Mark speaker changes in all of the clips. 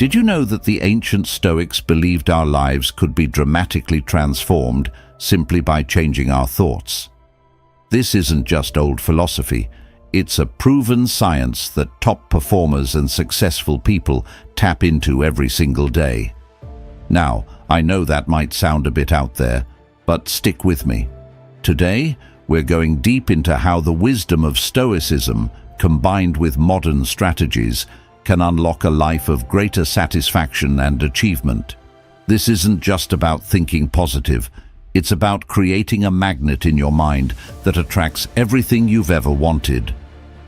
Speaker 1: Did you know that the ancient Stoics believed our lives could be dramatically transformed simply by changing our thoughts? This isn't just old philosophy. It's a proven science that top performers and successful people tap into every single day. Now, I know that might sound a bit out there, but stick with me. Today, we're going deep into how the wisdom of Stoicism, combined with modern strategies, can unlock a life of greater satisfaction and achievement. This isn't just about thinking positive. It's about creating a magnet in your mind that attracts everything you've ever wanted.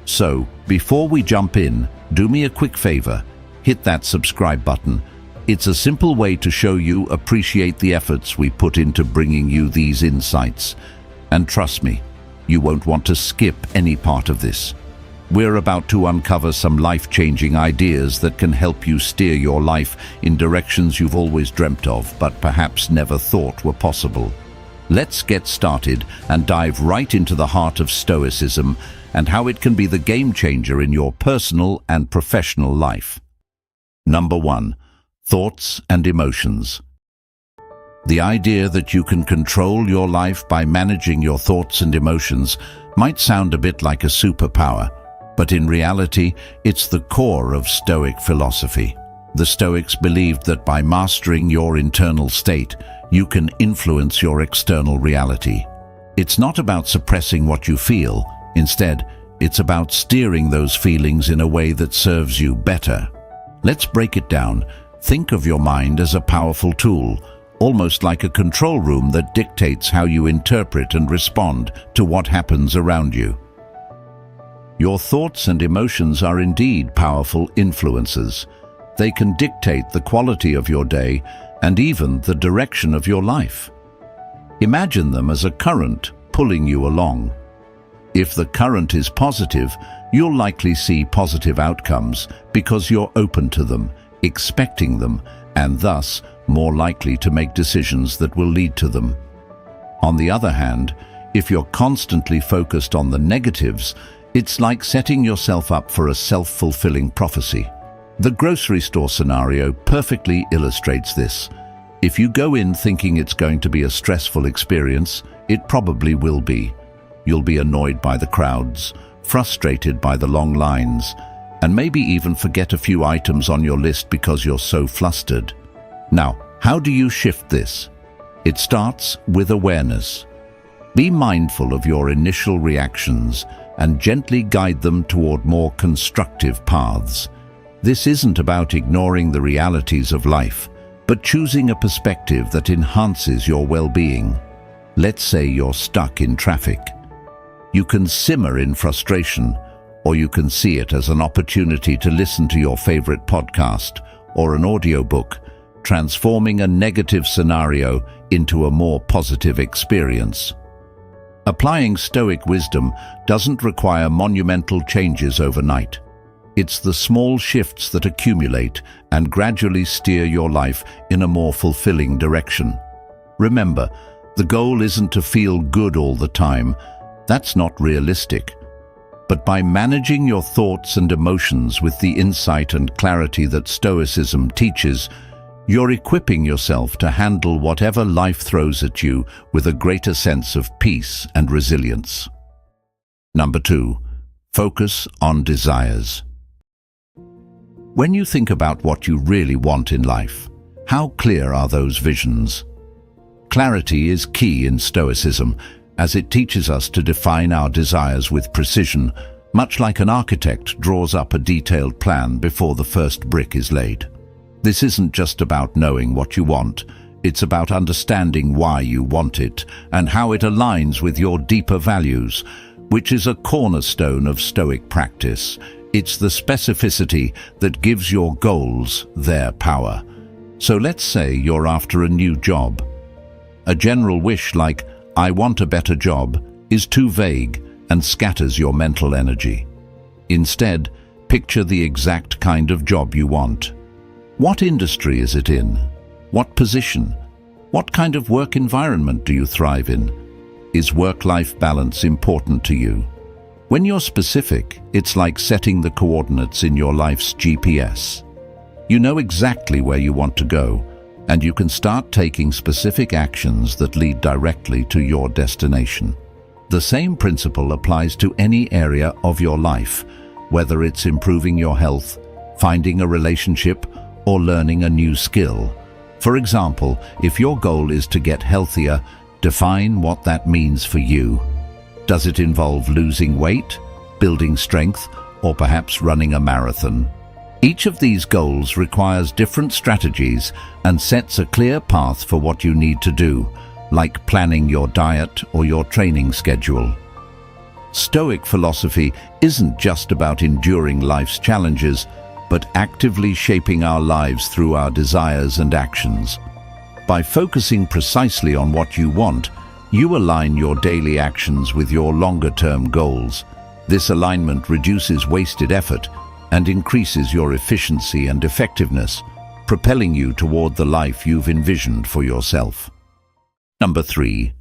Speaker 1: So, before we jump in, do me a quick favor. Hit that subscribe button. It's a simple way to show you appreciate the efforts we put into bringing you these insights. And trust me, you won't want to skip any part of this. We're about to uncover some life-changing ideas that can help you steer your life in directions you've always dreamt of, but perhaps never thought were possible. Let's get started and dive right into the heart of Stoicism and how it can be the game changer in your personal and professional life. Number 1. Thoughts and emotions. The idea that you can control your life by managing your thoughts and emotions might sound a bit like a superpower, but in reality, it's the core of Stoic philosophy. The Stoics believed that by mastering your internal state, you can influence your external reality. It's not about suppressing what you feel. Instead, it's about steering those feelings in a way that serves you better. Let's break it down. Think of your mind as a powerful tool, almost like a control room that dictates how you interpret and respond to what happens around you. Your thoughts and emotions are indeed powerful influences. They can dictate the quality of your day and even the direction of your life. Imagine them as a current pulling you along. If the current is positive, you'll likely see positive outcomes because you're open to them, expecting them, and thus more likely to make decisions that will lead to them. On the other hand, if you're constantly focused on the negatives, it's like setting yourself up for a self-fulfilling prophecy. The grocery store scenario perfectly illustrates this. If you go in thinking it's going to be a stressful experience, it probably will be. You'll be annoyed by the crowds, frustrated by the long lines, and maybe even forget a few items on your list because you're so flustered. Now, how do you shift this? It starts with awareness. Be mindful of your initial reactions and gently guide them toward more constructive paths. This isn't about ignoring the realities of life, but choosing a perspective that enhances your well-being. Let's say you're stuck in traffic. You can simmer in frustration, or you can see it as an opportunity to listen to your favorite podcast or an audiobook, transforming a negative scenario into a more positive experience. Applying Stoic wisdom doesn't require monumental changes overnight. It's the small shifts that accumulate and gradually steer your life in a more fulfilling direction. Remember, the goal isn't to feel good all the time. That's not realistic. But by managing your thoughts and emotions with the insight and clarity that Stoicism teaches, you're equipping yourself to handle whatever life throws at you with a greater sense of peace and resilience. Number 2. Focus on desires. When you think about what you really want in life, how clear are those visions? Clarity is key in Stoicism, as it teaches us to define our desires with precision, much like an architect draws up a detailed plan before the first brick is laid. This isn't just about knowing what you want, it's about understanding why you want it and how it aligns with your deeper values, which is a cornerstone of Stoic practice. It's the specificity that gives your goals their power. So let's say you're after a new job. A general wish like, "I want a better job," is too vague and scatters your mental energy. Instead, picture the exact kind of job you want. What industry is it in? What position? What kind of work environment do you thrive in? Is work-life balance important to you? When you're specific, it's like setting the coordinates in your life's GPS. You know exactly where you want to go, and you can start taking specific actions that lead directly to your destination. The same principle applies to any area of your life, whether it's improving your health, finding a relationship, or learning a new skill. For example, if your goal is to get healthier, define what that means for you. Does it involve losing weight, building strength, or perhaps running a marathon? Each of these goals requires different strategies and sets a clear path for what you need to do, like planning your diet or your training schedule. Stoic philosophy isn't just about enduring life's challenges, but actively shaping our lives through our desires and actions. By focusing precisely on what you want, you align your daily actions with your longer-term goals. This alignment reduces wasted effort and increases your efficiency and effectiveness, propelling you toward the life you've envisioned for yourself. Number 3.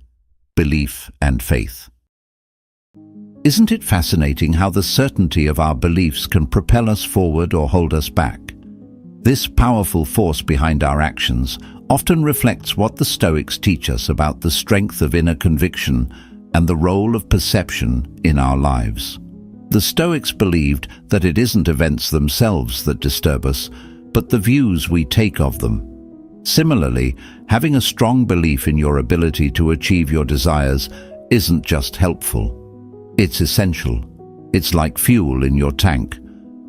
Speaker 1: Belief and faith. Isn't it fascinating how the certainty of our beliefs can propel us forward or hold us back? This powerful force behind our actions often reflects what the Stoics teach us about the strength of inner conviction and the role of perception in our lives. The Stoics believed that it isn't events themselves that disturb us, but the views we take of them. Similarly, having a strong belief in your ability to achieve your desires isn't just helpful. It's essential. It's like fuel in your tank.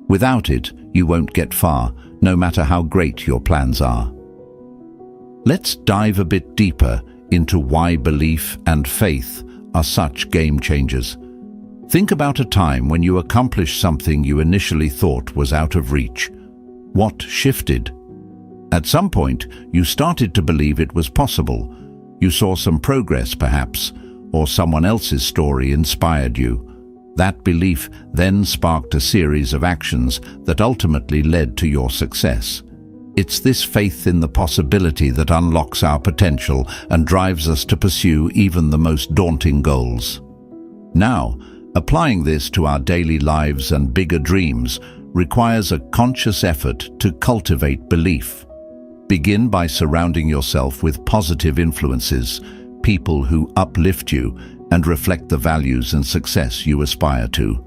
Speaker 1: Without it, you won't get far, no matter how great your plans are. Let's dive a bit deeper into why belief and faith are such game changers. Think about a time when you accomplished something you initially thought was out of reach. What shifted? At some point, you started to believe it was possible. You saw some progress, perhaps, or someone else's story inspired you. That belief then sparked a series of actions that ultimately led to your success. It's this faith in the possibility that unlocks our potential and drives us to pursue even the most daunting goals. Now, applying this to our daily lives and bigger dreams requires a conscious effort to cultivate belief. Begin by surrounding yourself with positive influences, people who uplift you and reflect the values and success you aspire to.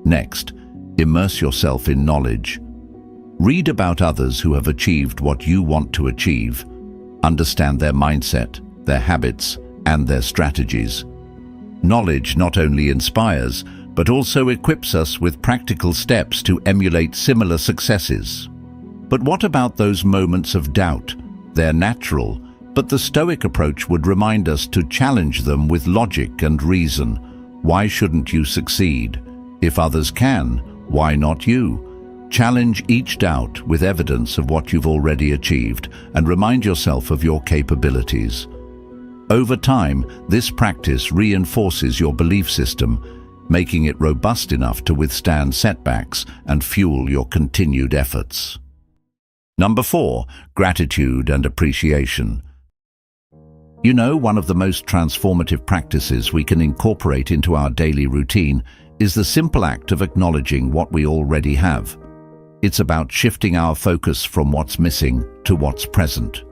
Speaker 1: Next, immerse yourself in knowledge. Read about others who have achieved what you want to achieve. Understand their mindset, their habits, and their strategies. Knowledge not only inspires, but also equips us with practical steps to emulate similar successes. But what about those moments of doubt? They're natural, but the Stoic approach would remind us to challenge them with logic and reason. Why shouldn't you succeed? If others can, why not you? Challenge each doubt with evidence of what you've already achieved and remind yourself of your capabilities. Over time, this practice reinforces your belief system, making it robust enough to withstand setbacks and fuel your continued efforts. Number 4, gratitude and appreciation. You know, one of the most transformative practices we can incorporate into our daily routine is the simple act of acknowledging what we already have. It's about shifting our focus from what's missing to what's present.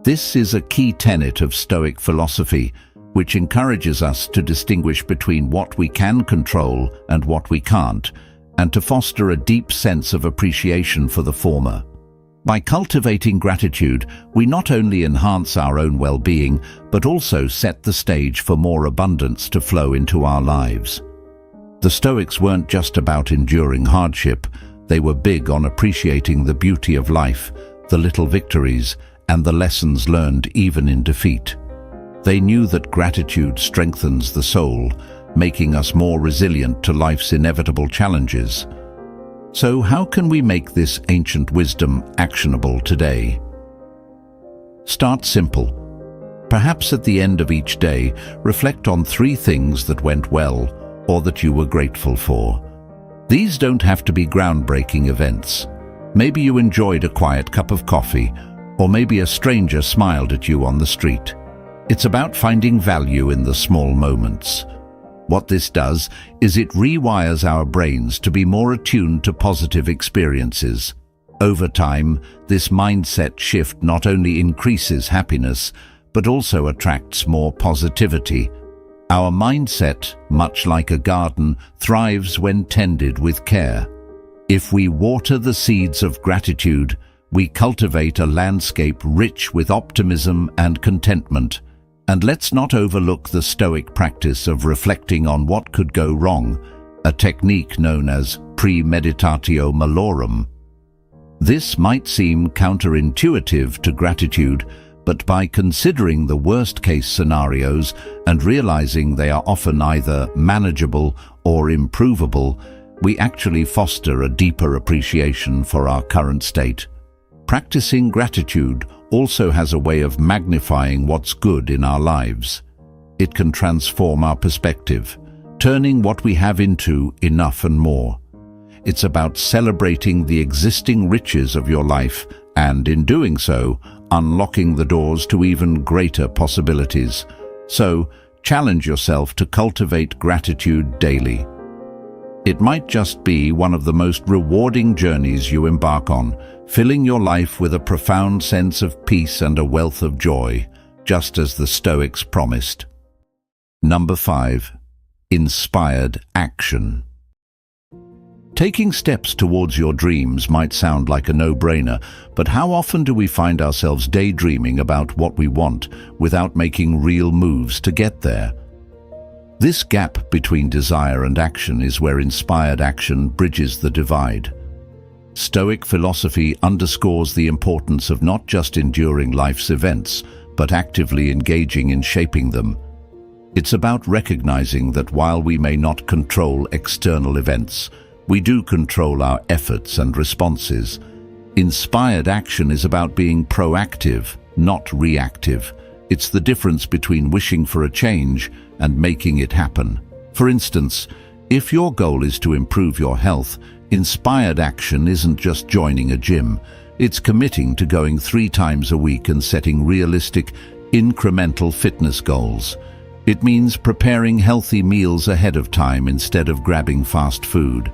Speaker 1: This is a key tenet of Stoic philosophy, which encourages us to distinguish between what we can control and what we can't, and to foster a deep sense of appreciation for the former. By cultivating gratitude, we not only enhance our own well-being, but also set the stage for more abundance to flow into our lives. The Stoics weren't just about enduring hardship. They were big on appreciating the beauty of life, the little victories, and the lessons learned even in defeat. They knew that gratitude strengthens the soul, making us more resilient to life's inevitable challenges. So how can we make this ancient wisdom actionable today? Start simple. Perhaps at the end of each day, reflect on 3 things that went well or that you were grateful for. These don't have to be groundbreaking events. Maybe you enjoyed a quiet cup of coffee, or maybe a stranger smiled at you on the street. It's about finding value in the small moments. What this does is it rewires our brains to be more attuned to positive experiences. Over time, this mindset shift not only increases happiness, but also attracts more positivity. Our mindset, much like a garden, thrives when tended with care. If we water the seeds of gratitude, we cultivate a landscape rich with optimism and contentment. And let's not overlook the Stoic practice of reflecting on what could go wrong, a technique known as premeditatio malorum. This might seem counterintuitive to gratitude, but by considering the worst-case scenarios and realizing they are often either manageable or improvable, we actually foster a deeper appreciation for our current state. Practicing gratitude also has a way of magnifying what's good in our lives. It can transform our perspective, turning what we have into enough and more. It's about celebrating the existing riches of your life and, in doing so, unlocking the doors to even greater possibilities. So, challenge yourself to cultivate gratitude daily. It might just be one of the most rewarding journeys you embark on, filling your life with a profound sense of peace and a wealth of joy, just as the Stoics promised. Number 5. Inspired action. Taking steps towards your dreams might sound like a no-brainer, but how often do we find ourselves daydreaming about what we want without making real moves to get there? This gap between desire and action is where inspired action bridges the divide. Stoic philosophy underscores the importance of not just enduring life's events, but actively engaging in shaping them. It's about recognizing that while we may not control external events, we do control our efforts and responses. Inspired action is about being proactive, not reactive. It's the difference between wishing for a change and making it happen. For instance, if your goal is to improve your health, inspired action isn't just joining a gym. It's committing to going 3 times a week and setting realistic, incremental fitness goals. It means preparing healthy meals ahead of time instead of grabbing fast food.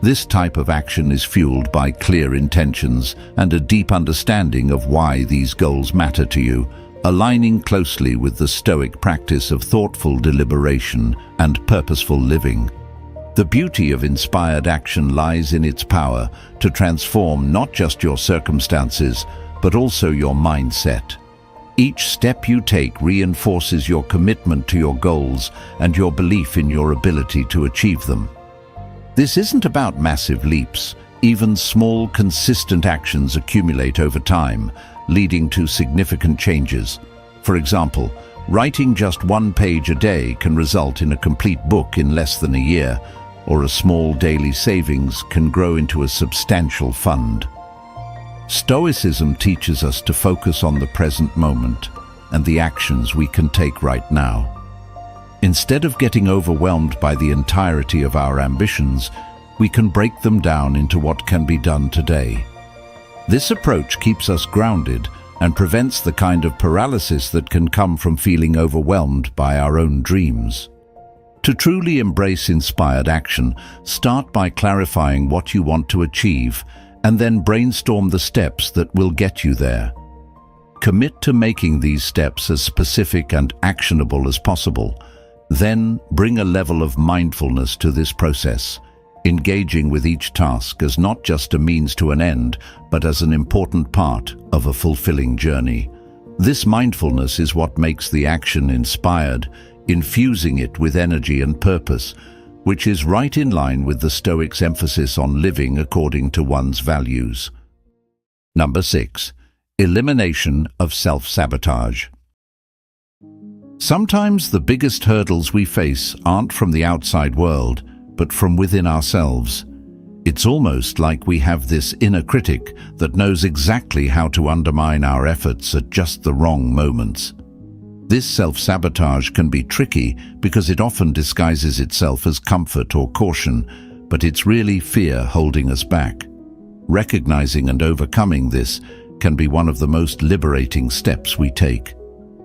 Speaker 1: This type of action is fueled by clear intentions and a deep understanding of why these goals matter to you, aligning closely with the Stoic practice of thoughtful deliberation and purposeful living. The beauty of inspired action lies in its power to transform not just your circumstances, but also your mindset. Each step you take reinforces your commitment to your goals and your belief in your ability to achieve them. This isn't about massive leaps. Even small, consistent actions accumulate over time, leading to significant changes. For example, writing just 1 page a day can result in a complete book in less than a year, or a small daily savings can grow into a substantial fund. Stoicism teaches us to focus on the present moment and the actions we can take right now. Instead of getting overwhelmed by the entirety of our ambitions, we can break them down into what can be done today. This approach keeps us grounded and prevents the kind of paralysis that can come from feeling overwhelmed by our own dreams. To truly embrace inspired action, start by clarifying what you want to achieve and then brainstorm the steps that will get you there. Commit to making these steps as specific and actionable as possible. Then bring a level of mindfulness to this process, engaging with each task as not just a means to an end, but as an important part of a fulfilling journey. This mindfulness is what makes the action inspired, infusing it with energy and purpose, which is right in line with the Stoics' emphasis on living according to one's values. Number 6. Elimination of self-sabotage. Sometimes the biggest hurdles we face aren't from the outside world, but from within ourselves. It's almost like we have this inner critic that knows exactly how to undermine our efforts at just the wrong moments. This self-sabotage can be tricky because it often disguises itself as comfort or caution, but it's really fear holding us back. Recognizing and overcoming this can be one of the most liberating steps we take.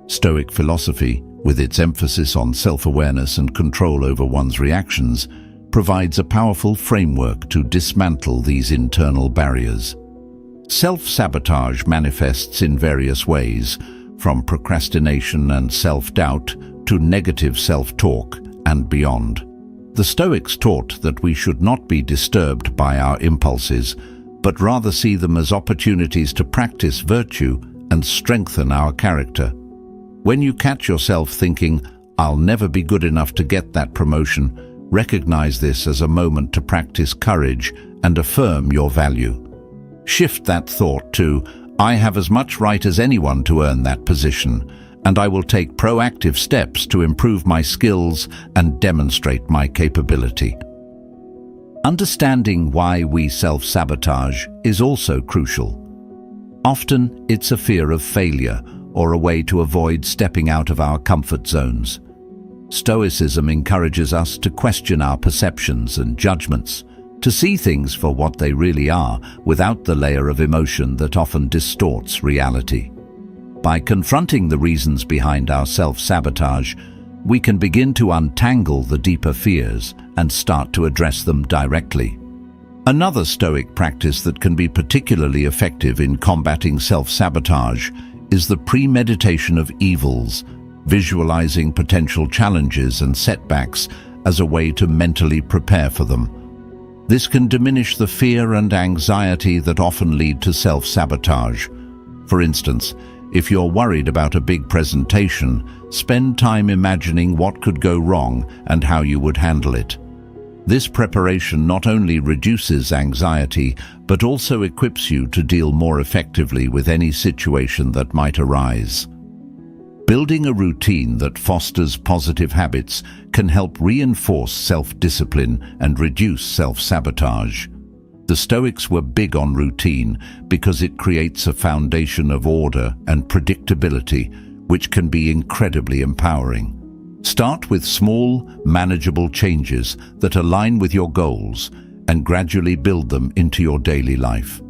Speaker 1: Stoic philosophy, with its emphasis on self-awareness and control over one's reactions, provides a powerful framework to dismantle these internal barriers. Self-sabotage manifests in various ways, from procrastination and self-doubt to negative self-talk and beyond. The Stoics taught that we should not be disturbed by our impulses, but rather see them as opportunities to practice virtue and strengthen our character. When you catch yourself thinking, "I'll never be good enough to get that promotion," recognize this as a moment to practice courage and affirm your value. Shift that thought to, "I have as much right as anyone to earn that position, and I will take proactive steps to improve my skills and demonstrate my capability." Understanding why we self-sabotage is also crucial. Often, it's a fear of failure or a way to avoid stepping out of our comfort zones. Stoicism encourages us to question our perceptions and judgments, to see things for what they really are without the layer of emotion that often distorts reality. By confronting the reasons behind our self-sabotage, we can begin to untangle the deeper fears and start to address them directly. Another Stoic practice that can be particularly effective in combating self-sabotage is the premeditation of evils, visualizing potential challenges and setbacks as a way to mentally prepare for them. This can diminish the fear and anxiety that often lead to self-sabotage. For instance, if you're worried about a big presentation, spend time imagining what could go wrong and how you would handle it. This preparation not only reduces anxiety, but also equips you to deal more effectively with any situation that might arise. Building a routine that fosters positive habits can help reinforce self-discipline and reduce self-sabotage. The Stoics were big on routine because it creates a foundation of order and predictability, which can be incredibly empowering. Start with small, manageable changes that align with your goals and gradually build them into your daily life.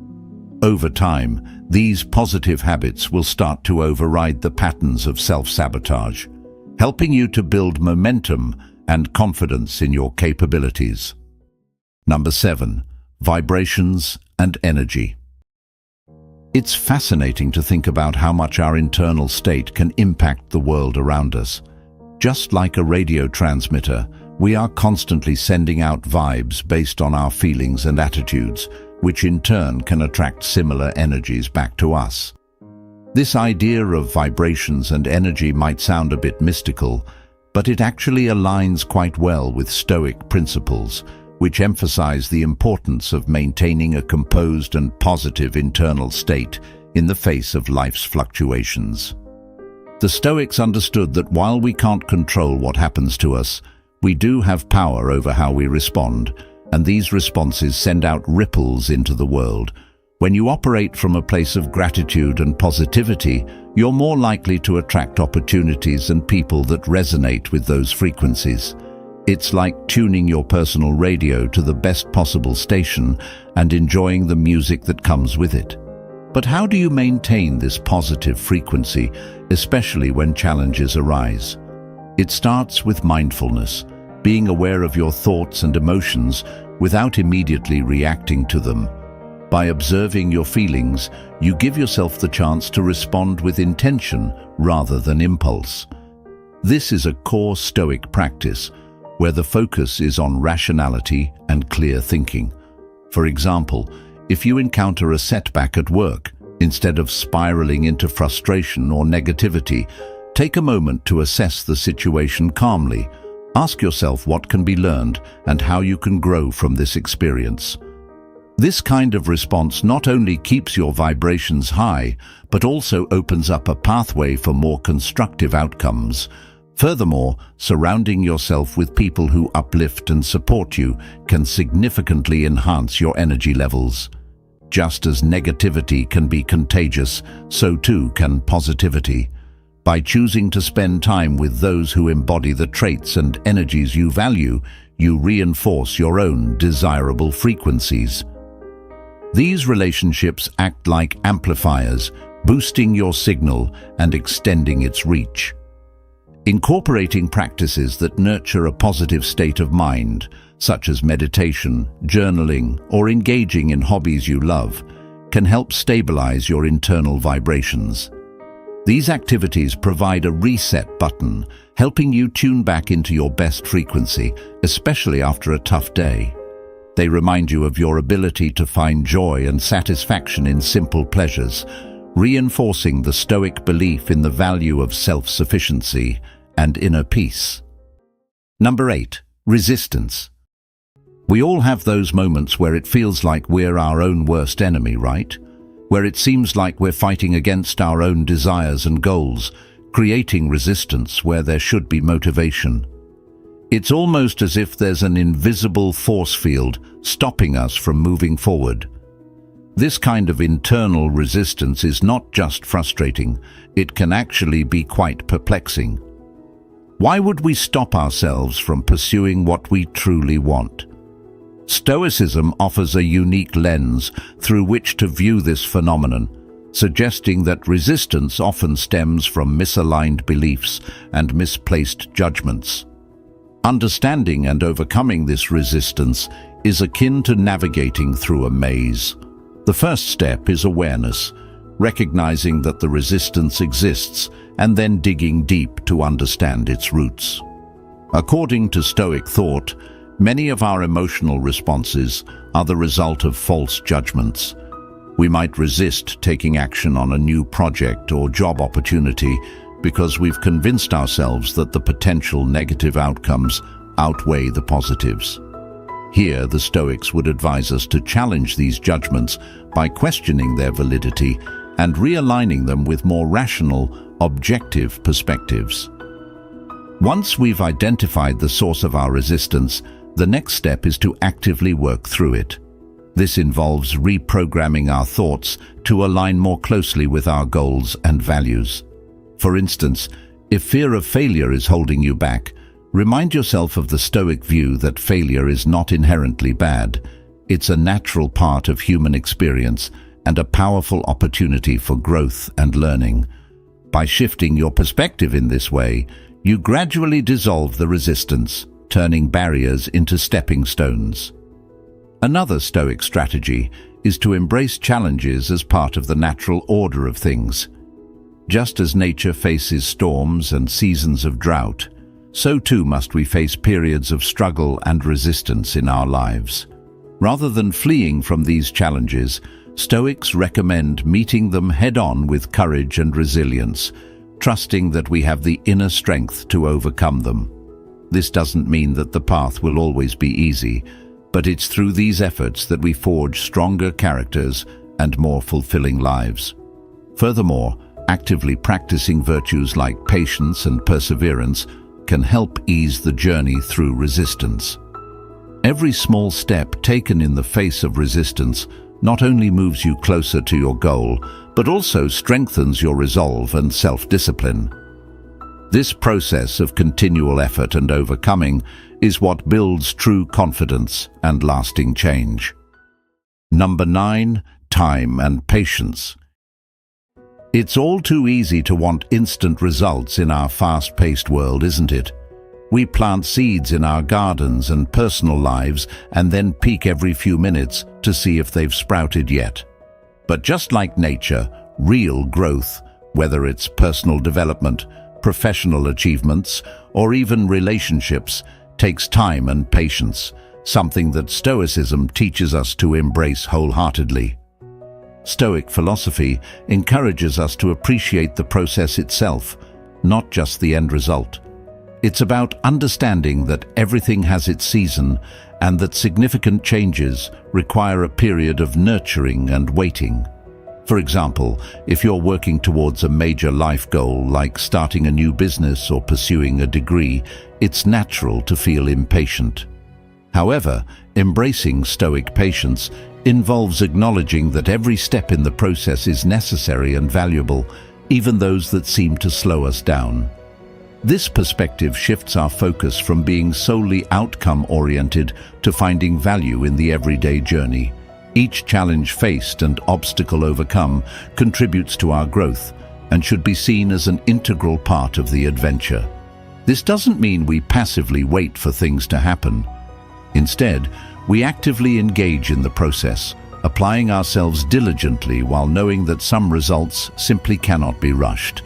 Speaker 1: Over time, these positive habits will start to override the patterns of self-sabotage, helping you to build momentum and confidence in your capabilities. Number 7. Vibrations and energy. It's fascinating to think about how much our internal state can impact the world around us. Just like a radio transmitter, we are constantly sending out vibes based on our feelings and attitudes, which in turn can attract similar energies back to us. This idea of vibrations and energy might sound a bit mystical, but it actually aligns quite well with Stoic principles, which emphasize the importance of maintaining a composed and positive internal state in the face of life's fluctuations. The Stoics understood that while we can't control what happens to us, we do have power over how we respond, and these responses send out ripples into the world. When you operate from a place of gratitude and positivity, you're more likely to attract opportunities and people that resonate with those frequencies. It's like tuning your personal radio to the best possible station and enjoying the music that comes with it. But how do you maintain this positive frequency, especially when challenges arise? It starts with mindfulness, being aware of your thoughts and emotions without immediately reacting to them. By observing your feelings, you give yourself the chance to respond with intention rather than impulse. This is a core Stoic practice, where the focus is on rationality and clear thinking. For example, if you encounter a setback at work, instead of spiraling into frustration or negativity, take a moment to assess the situation calmly. Ask yourself what can be learned and how you can grow from this experience. This kind of response not only keeps your vibrations high, but also opens up a pathway for more constructive outcomes. Furthermore, surrounding yourself with people who uplift and support you can significantly enhance your energy levels. Just as negativity can be contagious, so too can positivity. By choosing to spend time with those who embody the traits and energies you value, you reinforce your own desirable frequencies. These relationships act like amplifiers, boosting your signal and extending its reach. Incorporating practices that nurture a positive state of mind, such as meditation, journaling, or engaging in hobbies you love, can help stabilize your internal vibrations. These activities provide a reset button, helping you tune back into your best frequency, especially after a tough day. They remind you of your ability to find joy and satisfaction in simple pleasures, reinforcing the Stoic belief in the value of self-sufficiency and inner peace. Number 8. Resistance. We all have those moments where it feels like we're our own worst enemy, right? Where it seems like we're fighting against our own desires and goals, creating resistance where there should be motivation. It's almost as if there's an invisible force field stopping us from moving forward. This kind of internal resistance is not just frustrating, it can actually be quite perplexing. Why would we stop ourselves from pursuing what we truly want? Stoicism offers a unique lens through which to view this phenomenon, suggesting that resistance often stems from misaligned beliefs and misplaced judgments. Understanding and overcoming this resistance is akin to navigating through a maze. The first step is awareness, recognizing that the resistance exists and then digging deep to understand its roots. According to Stoic thought, many of our emotional responses are the result of false judgments. We might resist taking action on a new project or job opportunity because we've convinced ourselves that the potential negative outcomes outweigh the positives. Here, the Stoics would advise us to challenge these judgments by questioning their validity and realigning them with more rational, objective perspectives. Once we've identified the source of our resistance, the next step is to actively work through it. This involves reprogramming our thoughts to align more closely with our goals and values. For instance, if fear of failure is holding you back, remind yourself of the Stoic view that failure is not inherently bad. It's a natural part of human experience and a powerful opportunity for growth and learning. By shifting your perspective in this way, you gradually dissolve the resistance, turning barriers into stepping stones. Another Stoic strategy is to embrace challenges as part of the natural order of things. Just as nature faces storms and seasons of drought, so too must we face periods of struggle and resistance in our lives. Rather than fleeing from these challenges, Stoics recommend meeting them head-on with courage and resilience, trusting that we have the inner strength to overcome them. This doesn't mean that the path will always be easy, but it's through these efforts that we forge stronger characters and more fulfilling lives. Furthermore, actively practicing virtues like patience and perseverance can help ease the journey through resistance. Every small step taken in the face of resistance not only moves you closer to your goal, but also strengthens your resolve and self-discipline. This process of continual effort and overcoming is what builds true confidence and lasting change. Number 9. Time and patience. It's all too easy to want instant results in our fast-paced world, isn't it? We plant seeds in our gardens and personal lives and then peek every few minutes to see if they've sprouted yet. But just like nature, real growth, whether it's personal development, professional achievements, or even relationships, takes time and patience, something that Stoicism teaches us to embrace wholeheartedly. Stoic philosophy encourages us to appreciate the process itself, not just the end result. It's about understanding that everything has its season and that significant changes require a period of nurturing and waiting. For example, if you're working towards a major life goal like starting a new business or pursuing a degree, it's natural to feel impatient. However, embracing Stoic patience involves acknowledging that every step in the process is necessary and valuable, even those that seem to slow us down. This perspective shifts our focus from being solely outcome-oriented to finding value in the everyday journey. Each challenge faced and obstacle overcome contributes to our growth and should be seen as an integral part of the adventure. This doesn't mean we passively wait for things to happen. Instead, we actively engage in the process, applying ourselves diligently while knowing that some results simply cannot be rushed.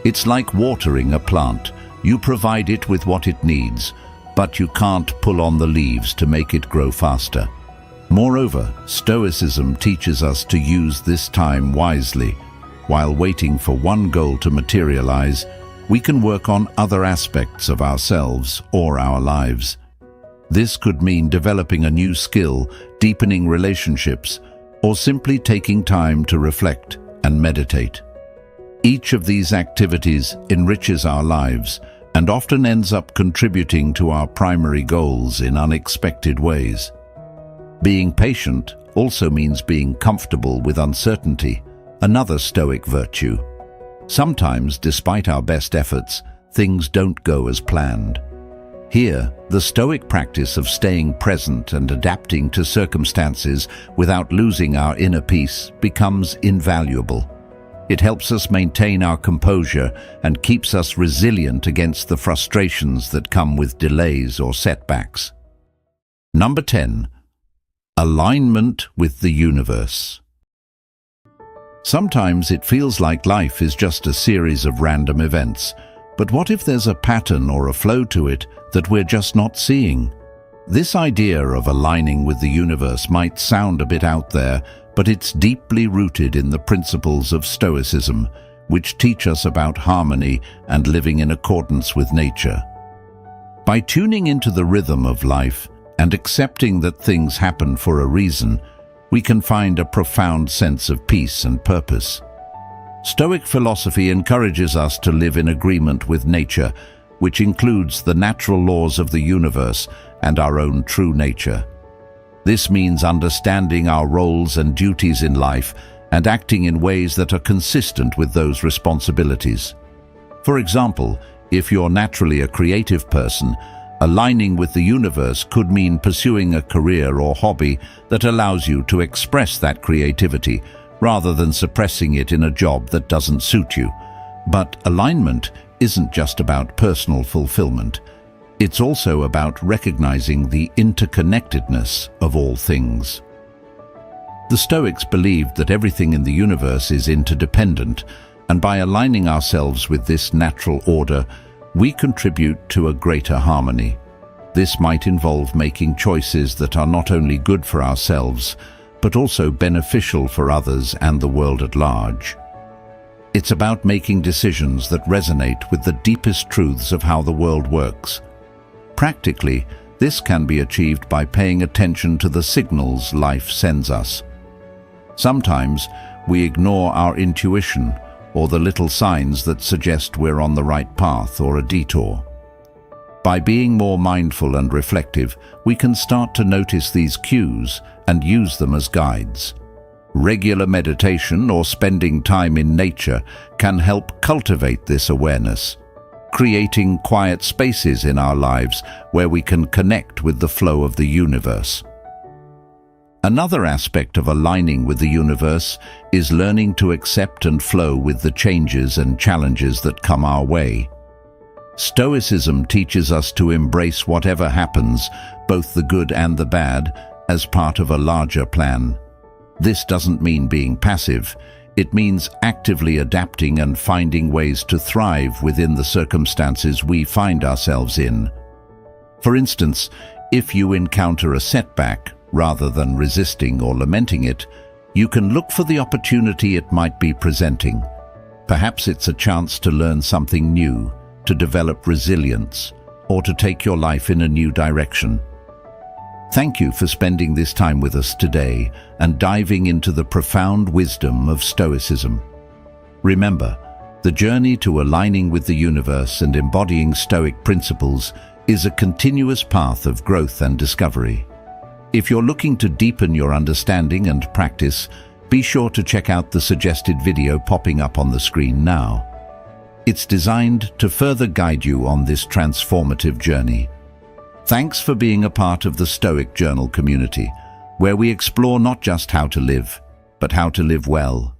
Speaker 1: It's like watering a plant. You provide it with what it needs, but you can't pull on the leaves to make it grow faster. Moreover, Stoicism teaches us to use this time wisely. While waiting for one goal to materialize, we can work on other aspects of ourselves or our lives. This could mean developing a new skill, deepening relationships, or simply taking time to reflect and meditate. Each of these activities enriches our lives and often ends up contributing to our primary goals in unexpected ways. Being patient also means being comfortable with uncertainty, another Stoic virtue. Sometimes, despite our best efforts, things don't go as planned. Here, the Stoic practice of staying present and adapting to circumstances without losing our inner peace becomes invaluable. It helps us maintain our composure and keeps us resilient against the frustrations that come with delays or setbacks. Number 10. Alignment with the universe. Sometimes it feels like life is just a series of random events, but what if there's a pattern or a flow to it that we're just not seeing? This idea of aligning with the universe might sound a bit out there, but it's deeply rooted in the principles of Stoicism, which teach us about harmony and living in accordance with nature. By tuning into the rhythm of life and accepting that things happen for a reason, we can find a profound sense of peace and purpose. Stoic philosophy encourages us to live in agreement with nature, which includes the natural laws of the universe and our own true nature. This means understanding our roles and duties in life and acting in ways that are consistent with those responsibilities. For example, if you're naturally a creative person, aligning with the universe could mean pursuing a career or hobby that allows you to express that creativity, rather than suppressing it in a job that doesn't suit you. But alignment isn't just about personal fulfillment. It's also about recognizing the interconnectedness of all things. The Stoics believed that everything in the universe is interdependent, and by aligning ourselves with this natural order, we contribute to a greater harmony. This might involve making choices that are not only good for ourselves, but also beneficial for others and the world at large. It's about making decisions that resonate with the deepest truths of how the world works. Practically, this can be achieved by paying attention to the signals life sends us. Sometimes, we ignore our intuition or the little signs that suggest we're on the right path or a detour. By being more mindful and reflective, we can start to notice these cues and use them as guides. Regular meditation or spending time in nature can help cultivate this awareness, creating quiet spaces in our lives where we can connect with the flow of the universe. Another aspect of aligning with the universe is learning to accept and flow with the changes and challenges that come our way. Stoicism teaches us to embrace whatever happens, both the good and the bad, as part of a larger plan. This doesn't mean being passive. It means actively adapting and finding ways to thrive within the circumstances we find ourselves in. For instance, if you encounter a setback, rather than resisting or lamenting it, you can look for the opportunity it might be presenting. Perhaps it's a chance to learn something new, to develop resilience, or to take your life in a new direction. Thank you for spending this time with us today and diving into the profound wisdom of Stoicism. Remember, the journey to aligning with the universe and embodying Stoic principles is a continuous path of growth and discovery. If you're looking to deepen your understanding and practice, be sure to check out the suggested video popping up on the screen now. It's designed to further guide you on this transformative journey. Thanks for being a part of the Stoic Journal community, where we explore not just how to live, but how to live well.